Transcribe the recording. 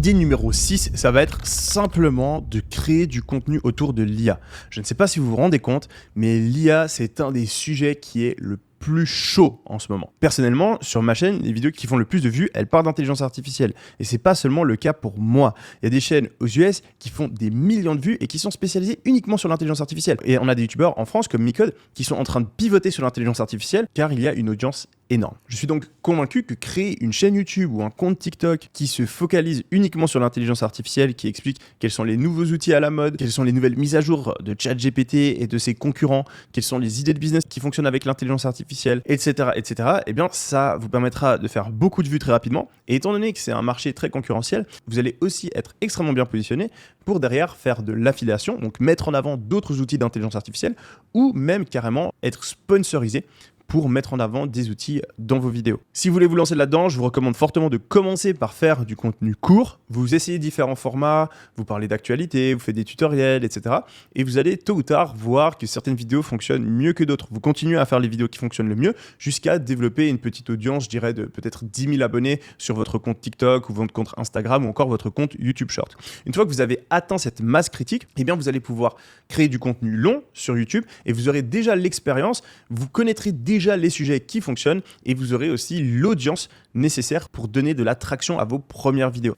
Idée numéro 6, ça va être simplement de créer du contenu autour de l'IA. Je ne sais pas si vous vous rendez compte, mais l'IA, c'est un des sujets qui est le plus chaud en ce moment. Personnellement, sur ma chaîne, les vidéos qui font le plus de vues, elles parlent d'intelligence artificielle. Et c'est pas seulement le cas pour moi. Il y a des chaînes aux US qui font des millions de vues et qui sont spécialisées uniquement sur l'intelligence artificielle. Et on a des youtubeurs en France comme Micode qui sont en train de pivoter sur l'intelligence artificielle car il y a une audience énorme. Je suis donc convaincu que créer une chaîne YouTube ou un compte TikTok qui se focalise uniquement sur l'intelligence artificielle, qui explique quels sont les nouveaux outils à la mode, quelles sont les nouvelles mises à jour de ChatGPT et de ses concurrents, quelles sont les idées de business qui fonctionnent avec l'intelligence artificielle, etc., eh bien, ça vous permettra de faire beaucoup de vues très rapidement. Et étant donné que c'est un marché très concurrentiel, vous allez aussi être extrêmement bien positionné pour derrière faire de l'affiliation, donc mettre en avant d'autres outils d'intelligence artificielle ou même carrément être sponsorisé pour mettre en avant des outils dans vos vidéos. Si vous voulez vous lancer là-dedans, je vous recommande fortement de commencer par faire du contenu court. Vous essayez différents formats, vous parlez d'actualité, vous faites des tutoriels, etc. Et vous allez tôt ou tard voir que certaines vidéos fonctionnent mieux que d'autres. Vous continuez à faire les vidéos qui fonctionnent le mieux jusqu'à développer une petite audience, je dirais, de peut-être 10 000 abonnés sur votre compte TikTok ou votre compte Instagram ou encore votre compte YouTube Short. Une fois que vous avez atteint cette masse critique, eh bien vous allez pouvoir créer du contenu long sur YouTube et vous aurez déjà l'expérience, vous connaîtrez déjà les sujets qui fonctionnent et vous aurez aussi l'audience nécessaire pour donner de l'attraction à vos premières vidéos.